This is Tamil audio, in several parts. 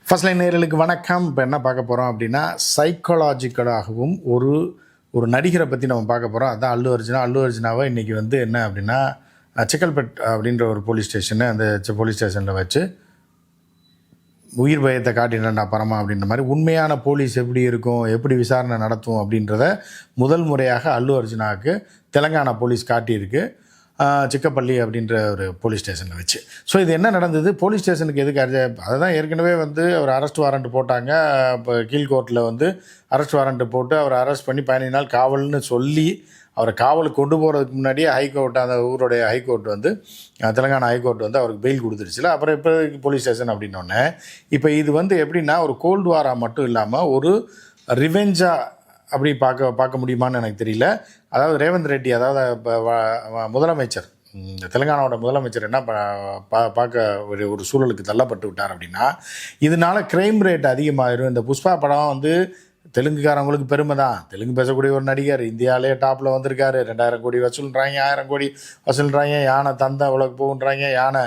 ஃபர்ஸ்ட் லைன் நேயர்களுக்கு வணக்கம். இப்போ என்ன பார்க்க போகிறோம் அப்படின்னா, சைக்காலஜிக்கலாகவும் ஒரு நடிகரை பற்றி நம்ம பார்க்க போகிறோம். அதுதான் அல்லு அர்ஜுனாவை இன்றைக்கி வந்து என்ன அப்படின்னா, சிக்கல்பட் அப்படின்ற ஒரு போலீஸ் ஸ்டேஷனு, அந்த போலீஸ் ஸ்டேஷனில் வச்சு உயிர் பயத்தை காட்டினேன்டா பரமா அப்படின்ற மாதிரி உண்மையான போலீஸ் எப்படி இருக்கும், எப்படி விசாரணை நடத்தும் அப்படின்றத முதல் முறையாக அல்லு அர்ஜுனாவுக்கு தெலுங்கானா போலீஸ் காட்டியிருக்கு, சிக்கப்பள்ளி அப்படின்ற ஒரு போலீஸ் ஸ்டேஷனில் வச்சு. ஸோ இது என்ன நடந்தது, போலீஸ் ஸ்டேஷனுக்கு எதுக்கு அதை தான் ஏற்கனவே வந்து அவர் அரெஸ்ட் வாரண்ட் போட்டாங்க. இப்போ கீழ்கோர்ட்டில் வந்து அரெஸ்ட் வாரண்ட் போட்டு அவரை அரெஸ்ட் பண்ணி 15 நாள் காவல்னு சொல்லி அவரை காவலுக்கு கொண்டு போகிறதுக்கு முன்னாடியே ஹைகோர்ட், அந்த ஊருடைய ஹைகோர்ட் வந்து தெலுங்கானா ஹைகோர்ட் வந்து அவருக்கு பெயில் கொடுத்துருச்சுல. அப்புறம் இப்போ போலீஸ் ஸ்டேஷன் அப்படின்னோடனே இப்போ இது வந்து எப்படின்னா ஒரு கோல்டு வாராக மட்டும் இல்லாமல் ஒரு ரிவெஞ்சாக அப்படி பார்க்க முடியுமான்னு எனக்கு தெரியல. அதாவது ரேவந்த் ரெட்டி, அதாவது முதலமைச்சர், தெலுங்கானாவோட முதலமைச்சர் என்ன பார்க்க ஒரு சூழலுக்கு தள்ளப்பட்டு விட்டார் அப்படின்னா, இதனால க்ரைம் ரேட் அதிகமாகிடும். இந்த புஷ்பா படம் வந்து தெலுங்குக்காரவங்களுக்கு பெருமை தான். தெலுங்கு பேசக்கூடிய ஒரு நடிகர் இந்தியாவிலே டாப்பில் வந்திருக்காரு. 2000 கோடி வசூல்றாங்க, 1000 கோடி வசூல்றாங்க, யானை தந்தை இவ்வளோக்கு போகுன்றாங்க, யானை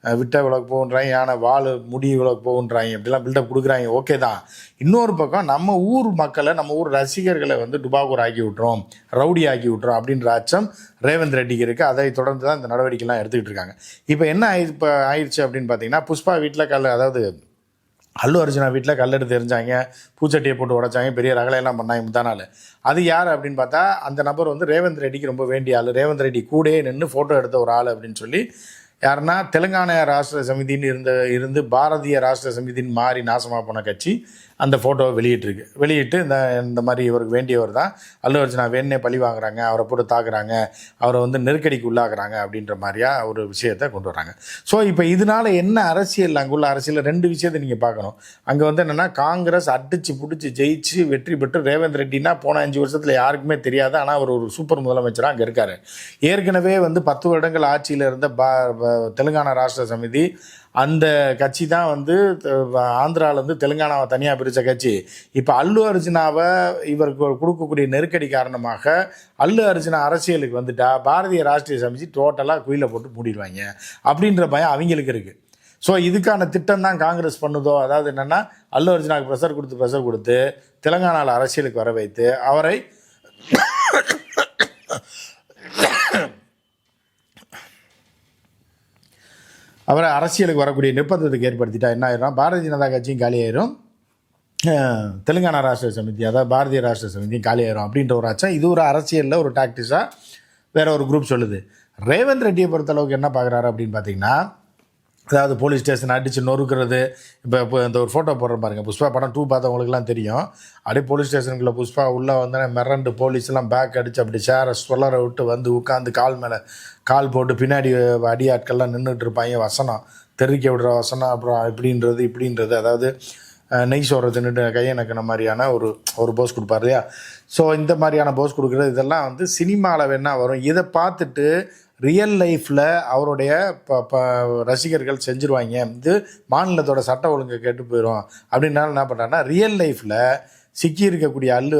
விட்ட இவ்வளோக்கு போகுன்றாங்க, யானை வால் முடி இவ்வளோக்கு போகுன்றாங்க, இப்படிலாம் பில்டப் கொடுக்குறாங்க. ஓகே தான். இன்னொரு பக்கம் நம்ம ஊர் மக்களை, நம்ம ஊர் ரசிகர்களை வந்து டுபாகூர் ஆக்கி விட்டுறோம், ரவுடி ஆக்கி விட்டுறோம் அப்படின்ற அச்சம் ரேவந்த் ரெட்டிக்கு இருக்குது. அதை தொடர்ந்து தான் இந்த நடவடிக்கைலாம் எடுத்துக்கிட்டு இருக்காங்க. இப்போ என்ன ஆயிடுச்சு அப்படின்னு பார்த்தீங்கன்னா, புஷ்பா வீட்டில் அதாவது அல்லு அர்ஜுனா வீட்டில் கல்லெடுத்து எரிஞ்சாங்க, பூச்சட்டியை போட்டு உடைச்சாங்க, பெரிய ரகலையெல்லாம் பண்ணாங்க முந்தானாள். அது யார் அப்படின்னு பார்த்தா, அந்த நபர் வந்து ரேவந்த் ரெட்டிக்கு ரொம்ப வேண்டிய ஆள், ரேவந்த் ரெட்டி கூடயே நின்று ஃபோட்டோ எடுத்த ஒரு ஆள் அப்படின்னு சொல்லி யாருன்னா, தெலுங்கானா ராஷ்டிர சமிதின்னு இருந்து பாரதிய ராஷ்டிர சமிதின்னு மாறி நாசமாக போன கட்சி அந்த ஃபோட்டோவை வெளியிட்டு இந்த மாதிரி இவருக்கு வேண்டியவர் தான் அல்லு அர்ஜுனா வேணே பழி வாங்குறாங்க, அவரை போட்டு தாக்குறாங்க, அவரை வந்து நெருக்கடிக்கு உள்ளாக்குறாங்க அப்படின்ற மாதிரியா ஒரு விஷயத்தை கொண்டு வராங்க. ஸோ இப்போ இதனால் என்ன அரசியல், அங்குள்ள அரசியலில் 2 விஷயத்தை நீங்கள் பார்க்கணும். அங்கே வந்து என்னென்னா, காங்கிரஸ் அடித்து பிடிச்சி ஜெயிச்சு வெற்றி பெற்று ரேவந்த் ரெட்டினா போன 5 வருஷத்தில் யாருக்குமே தெரியாது, ஆனால் அவர் ஒரு சூப்பர் முதலமைச்சராக அங்கே இருக்கார். ஏற்கனவே வந்து 10 வருடங்கள் ஆட்சியில் இருந்த தெலுங்கானா ராஷ்டிர சமிதி, அந்த கட்சி தான் வந்து ஆந்திராவிலேருந்து தெலுங்கானாவை தனியாக பிரித்த கட்சி. இப்போ அல்லு அர்ஜுனாவை இவருக்கு கொடுக்கக்கூடிய நெருக்கடி காரணமாக அல்லு அர்ஜுனா அரசியலுக்கு வந்துட்டா பாரதிய ராஷ்டிரிய சமிதி டோட்டலாக குயில போட்டு மூடிடுவாங்க அப்படின்ற பயம் அவங்களுக்கு இருக்குது. ஸோ இதுக்கான திட்டம் தான் காங்கிரஸ் பண்ணுதோ. அதாவது என்னென்னா, அல்லு அர்ஜுனாவுக்கு ப்ரெஷர் கொடுத்து தெலுங்கானாவில் அரசியலுக்கு வர வைத்து அவரை அரசியலுக்கு வரக்கூடிய நிர்பந்தத்துக்கு ஏற்படுத்திட்டா என்ன ஆயிரும், பாரதிய ஜனதா கட்சியும் காலியாயிரும், தெலுங்கானா ராஷ்டிர சமிதி, அதாவது பாரதிய ராஷ்டிர சமிதியும் காலியாயிரும் அப்படின்ற ஒரு அச்சம். இது ஒரு அரசியலில் ஒரு டாக்டிஸாக வேற ஒரு குரூப் சொல்லுது. ரேவந்த் ரெட்டியை பொறுத்தளவுக்கு என்ன பார்க்குறாரு அப்படின்னு பார்த்தீங்கன்னா, அதாவது போலீஸ் ஸ்டேஷன் அடித்து நொறுக்கிறது. இப்போ இந்த ஒரு ஃபோட்டோ போடுற பாருங்கள், புஷ்பா படம் 2 பார்த்தவங்களுக்குலாம் தெரியும். அப்படியே போலீஸ் ஸ்டேஷனுக்குள்ளே புஷ்பா உள்ளே வந்தோடனே மிரண்டு போலீஸ்லாம் பேக் அடித்து அப்படி சேரை சொல்லரை விட்டு வந்து உட்காந்து கால் மேலே கால் போட்டு பின்னாடி அடியாட்கள்லாம் நின்றுட்டு இருப்பாங்க. வசனம் தெரிவிக்க விடுற வசனம், அப்புறம் இப்படின்றது அதாவது நெய் சோறை தின்னுட்டு கையை நக்கின மாதிரியான ஒரு போஸ் கொடுப்பார் இல்லையா. ஸோ இந்த மாதிரியான போஸ் கொடுக்குறது இதெல்லாம் வந்து சினிமாவில் வேணால் வரும். இதை பார்த்துட்டு ரியல் லைஃப்பில் அவருடைய ரசிகர்கள் செஞ்சுருவாங்க, இது மாநிலத்தோட சட்ட ஒழுங்கை கேட்டு போயிடும் அப்படின்னாலும் என்ன பண்ணுறாங்கன்னா, ரியல் லைஃப்பில் சிக்கி இருக்கக்கூடிய அல்லு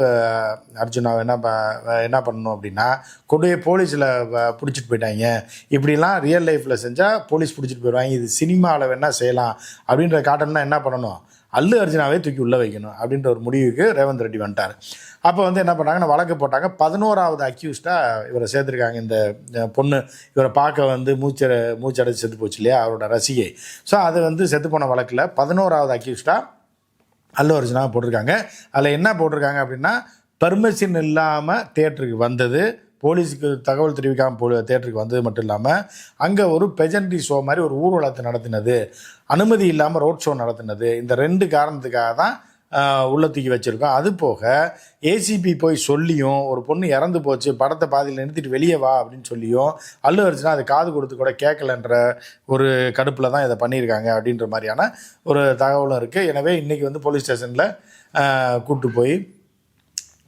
அர்ஜுனாவை என்ன பண்ணணும் அப்படின்னா, கொண்டு போய் போலீஸில் பிடிச்சிட்டு போயிட்டாங்க. இப்படிலாம் ரியல் லைஃப்பில் செஞ்சால் போலீஸ் பிடிச்சிட்டு போயிடுவாங்க. இது சினிமாவில் வேணால் செய்யலாம் அப்படின்ற காட்டணும்னா என்ன பண்ணணும், அல்லு அர்ஜுனாவே தூக்கி உள்ளே வைக்கணும் அப்படின்ற ஒரு முடிவுக்கு ரேவந்த் ரெட்டி வந்துட்டார். அப்போ வந்து என்ன பண்ணாங்கன்னா, வழக்கு போட்டாங்க. 11வது அக்யூஸ்டாக இவரை சேர்த்துருக்காங்க. இந்த பொண்ணு இவரை பார்க்க வந்து மூச்சடைச்சு செத்து போச்சு இல்லையா, அவரோட ரசிகை. ஸோ அது வந்து செத்து போன வழக்கில் 11வது அக்யூஸ்டாக அல்லு அர்ஜுனாவை போட்டிருக்காங்க. அதில் என்ன போட்டிருக்காங்க அப்படின்னா, பர்மிஷன் இல்லாமல் தியேட்டருக்கு வந்தது, போலீஸுக்கு தகவல் தெரிவிக்காமல் தியேட்டருக்கு வந்தது மட்டும் இல்லாமல் அங்கே ஒரு பெஜன்ட்ரி ஷோ மாதிரி ஒரு ஊர்வலத்தை நடத்தினது, அனுமதி இல்லாமல் ரோட் ஷோ நடத்தினது, இந்த 2 காரணத்துக்காக தான் உள்ள தூக்கி வச்சுருக்கோம். அது போக ஏசிபி போய் சொல்லியும், ஒரு பொண்ணு இறந்து போச்சு, படத்தை பாதியில் நிறுத்திட்டு வெளியே வா அப்படின்னு சொல்லியும் அல்லு அர்ஜுனா அது காது கொடுத்து கூட கேட்கலன்ற ஒரு கடுப்பில் தான் இதை பண்ணியிருக்காங்க அப்படின்ற மாதிரியான ஒரு தகவலும் இருக்குது. எனவே இன்றைக்கி வந்து போலீஸ் ஸ்டேஷனில் கூப்பிட்டு போய்,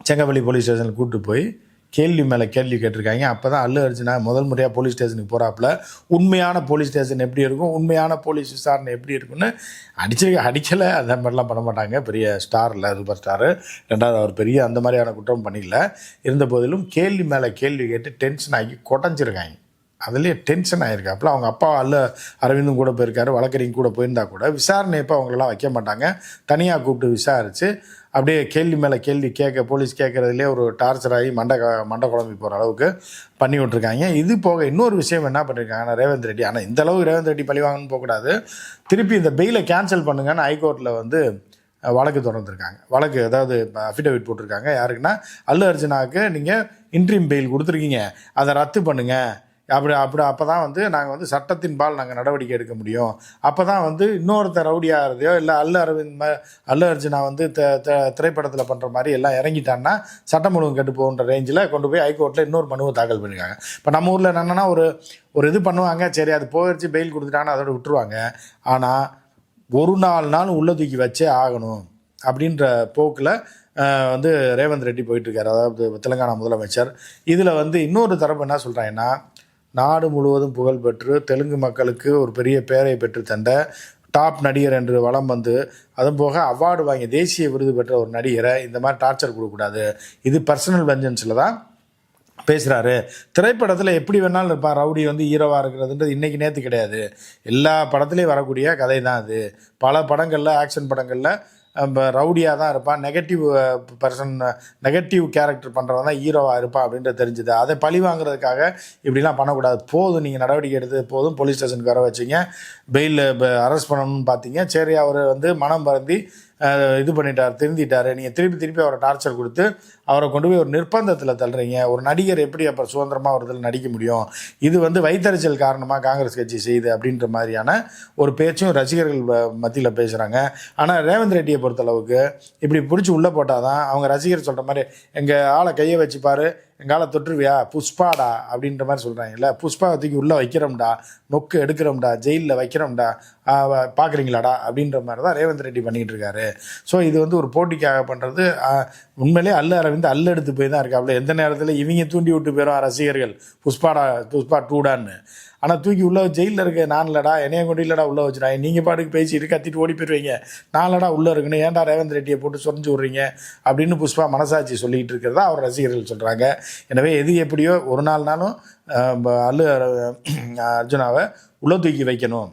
செங்கப்பள்ளி போலீஸ் ஸ்டேஷனில் கூப்பிட்டு போய் கேள்வி மேலே கேள்வி கேட்டிருக்காங்க. அப்போ தான் அல்லு அர்ஜுனா முதல் முறையாக போலீஸ் ஸ்டேஷனுக்கு போகிறாப்புல உண்மையான போலீஸ் ஸ்டேஷன் எப்படி இருக்கும், உண்மையான போலீஸ் விசாரணை எப்படி இருக்குன்னு அடிக்கலை அந்த மாதிரிலாம் பண்ண மாட்டாங்க. பெரிய ஸ்டார் இல்லை, சூப்பர் ஸ்டாரு. 2வது அவர் பெரிய அந்த மாதிரியான குற்றம் பண்ணிக்கல. இருந்த போதிலும் கேள்வி மேலே கேள்வி கேட்டு டென்ஷன் ஆகி கொடைஞ்சிருக்காங்க. அதுலேயே டென்ஷன் ஆகிருக்காப்புல. அவங்க அப்பா அரவிந்தும் கூட போயிருக்காரு, வழக்கறிஞர் கூட போயிருந்தா கூட விசாரணை இப்போ அவங்களெல்லாம் வைக்க மாட்டாங்க. தனியாக கூப்பிட்டு விசாரித்து அப்படியே கேள்வி மேலே கேள்வி போலீஸ் கேட்குறதுலேயே ஒரு டார்ச்சர் ஆகி மண்டை குழம்பி போகிற அளவுக்கு பண்ணி விட்ருக்காங்க. இது போக இன்னொரு விஷயம் என்ன பண்ணியிருக்காங்கன்னா ரேவந்த் ரெட்டி, ஆனால் இந்த அளவுக்கு ரேவந்த் ரெட்டி பழி வாங்கணும்னு போகக்கூடாது, திருப்பி இந்த பெயிலை கேன்சல் பண்ணுங்கன்னு ஹைகோர்ட்டில் வந்து வழக்கு தொடர்ந்துருக்காங்க. வழக்கு அதாவது அஃபிடவிட் போட்டிருக்காங்க. யாருக்குன்னா அல்லு அர்ஜுனாவுக்கு நீங்கள் இன்ட்ரீம் பெயில் கொடுத்துருக்கீங்க, அதை ரத்து பண்ணுங்கள். அப்போ தான் வந்து நாங்கள் வந்து சட்டத்தின் பால் நாங்கள் நடவடிக்கை எடுக்க முடியும். அப்போ தான் வந்து இன்னொருத்தர் ரவுடியாகிறதையோ இல்லை அல்லு அர்ஜுனா வந்து திரைப்படத்தில் பண்ணுற மாதிரி எல்லாம் இறங்கிட்டான்னா சட்டம் ஒழுங்கு கெட்டு போகின்ற ரேஞ்சில் கொண்டு போய் ஹைகோர்ட்டில் இன்னொரு மனுவை தாக்கல் பண்ணியிருக்காங்க. இப்போ நம்ம ஊரில் என்னென்னா ஒரு இது பண்ணுவாங்க, சரி அது போயிடுச்சு பெயில் கொடுத்துட்டாங்கன்னா அதோட விட்டுருவாங்க. ஆனால் ஒரு நாள் உள்ள தூக்கி வச்சே ஆகணும் அப்படின்ற போக்கில் வந்து ரேவந்த் ரெட்டி போயிட்டுருக்காரு, அதாவது தெலுங்கானா முதலமைச்சர். இதில் வந்து இன்னொரு தரப்பு என்ன சொல்கிறாங்கன்னா, நாடு முழுவதும் புகழ்பெற்று தெலுங்கு மக்களுக்கு ஒரு பெரிய பேரை பெற்று தந்த டாப் நடிகர் என்று வலம் வந்து அதுவும் போக அவார்டு வாங்கி தேசிய விருது பெற்ற ஒரு நடிகரை இந்த மாதிரி டார்ச்சர் கொடுக்கக்கூடாது, இது பர்சனல் வெஞ்சன்ஸில் தான் பேசுகிறாரு. திரைப்படத்தில் எப்படி வேணாலும் இருப்பான், ரவுடி வந்து ஹீரோவாக இருக்கிறதுன்றது இன்றைக்கி நேற்று கிடையாது, எல்லா படத்துலேயும் வரக்கூடிய கதை தான் அது. பல படங்களில் ஆக்ஷன் படங்களில் ரவுடியாக தான் இருப்பான், நெகட்டிவ் கேரக்டர் பண்ணுறவன் தான் ஹீரோவாக இருப்பான் அப்படின்றது தெரிஞ்சுது. அதை பழி வாங்குறதுக்காக இப்படிலாம் பண்ணக்கூடாது, போதும் நீங்கள் நடவடிக்கை எடுத்தது போதும், போலீஸ் ஸ்டேஷனுக்கு வர வச்சிங்க, பெயிலில் அரெஸ்ட் பண்ணணும்னு பார்த்தீங்க, சரி அவர் வந்து மனம் வருந்தி இது பண்ணிட்டார், திருந்திட்டார், நீங்கள் திருப்பி அவரை டார்ச்சர் கொடுத்து அவரை கொண்டு போய் ஒரு நிர்பந்தத்தில் தள்ளுறீங்க. ஒரு நடிகர் எப்படி அப்புறம் சுதந்திரமாக ஒரு இதில் நடிக்க முடியும், இது வந்து வைத்தறிச்சல் காரணமாக காங்கிரஸ் கட்சி செய்யுது அப்படின்ற மாதிரியான ஒரு பேச்சும் ரசிகர்கள் மத்தியில் பேசுகிறாங்க. ஆனால் ரேவந்த் ரெட்டியை பொறுத்தளவுக்கு இப்படி பிடிச்சி உள்ளே போட்டால் தான் அவங்க ரசிகர் சொல்கிற மாதிரி எங்கள் ஆளை கையை வச்சுப்பார், எங்கால தொற்றுவியா புஷ்பாடா அப்படின்ற மாதிரி சொல்கிறாங்கல்ல, புஷ்பாவை தூக்கி உள்ளே வைக்கிறோம்டா, நொக்கு எடுக்கிறோம்டா, ஜெயிலில் வைக்கிறோம்டா, பார்க்குறீங்களாடா அப்படின்ற மாதிரி தான் ரேவந்த் ரெட்டி பண்ணிகிட்டு இருக்காரு. ஸோ இது வந்து ஒரு போட்டிக்காக பண்ணுறது. உண்மையிலே அல்லு எடுத்து போய் தான் இருக்காப்புல. எந்த நேரத்தில் இவங்க தூண்டி விட்டு போயிடும் ரசிகர்கள் புஷ்பா 2டான்னு, ஆனால் தூக்கி உள்ளே ஜெயிலில் இருக்க நான் இல்லடா, என்னைய கொண்டு இல்லடா உள்ளே வச்சுடாங்க, நீங்கள் பாட்டுக்கு பேசிட்டு கத்திட்டு ஓடி போயிடுவீங்க, நான்லடா உள்ளே இருக்குன்னு ஏன்டா ரேவந்த் ரெட்டியை போட்டு சொரிஞ்சு விட்றீங்க அப்படின்னு புஷ்பா மனசாட்சி சொல்லிகிட்டு இருக்கிறதா அவர் ரசிகர்கள் சொல்கிறாங்க. எனவே எது எப்படியோ ஒரு நாளும் அல்லு அர்ஜுனாவை உள்ளே தூக்கி வைக்கணும்,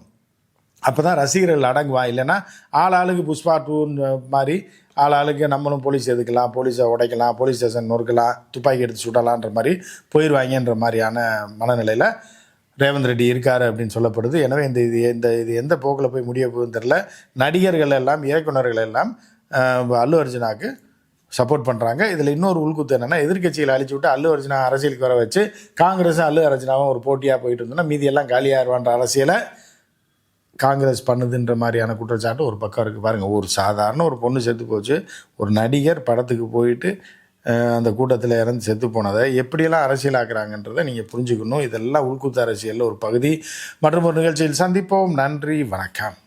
அப்போ தான் ரசிகர்கள் அடங்குவா. இல்லைன்னா ஆளுக்கு புஷ்பா 2 மாதிரி ஆளுக்கு நம்மளும் போலீஸ் எதுக்கலாம், போலீஸை உடைக்கலாம், போலீஸ் ஸ்டேஷன் நொறுக்கலாம், துப்பாக்கி எடுத்து சுடலான்ற மாதிரி போயிடுவாங்கன்ற மாதிரியான மனநிலையில் ரேவந்த் ரெட்டி இருக்கார் அப்படின்னு சொல்லப்படுது. எனவே இது எந்த போக்கில் போய் முடிய போகுதுன்னு தெரில. நடிகர்கள் எல்லாம் இயக்குநர்கள் எல்லாம் அல்லு அர்ஜுனாவுக்கு சப்போர்ட் பண்ணுறாங்க. இதில் இன்னொரு உள்குத்து என்னென்னா, எதிர்கட்சிகளை அழிச்சு விட்டு அல்லு அர்ஜுனா அரசியலுக்கு வர வச்சு காங்கிரஸும் அல்லு அர்ஜுனாவும் ஒரு போட்டியாக போயிட்டு இருந்தோன்னா மீதி எல்லாம் காலியாகிடுவான்ற அரசியலை காங்கிரஸ் பண்ணுதுன்ற மாதிரியான குற்றச்சாட்டு ஒரு பக்கம் இருக்குது. பாருங்கள், ஒரு சாதாரண ஒரு பொண்ணு செத்து போச்சு, ஒரு நடிகர் படத்துக்கு போயிட்டு அந்த கூட்டத்தில் இறந்து செத்து போனதை எப்படியெல்லாம் அரசியலாக்குறாங்கன்றதை நீங்கள் புரிஞ்சுக்கணும். இதெல்லாம் உள்குத்து அரசியலில் ஒரு பகுதி. மற்றும் ஒரு நிகழ்ச்சியில் சந்திப்போம். நன்றி, வணக்கம்.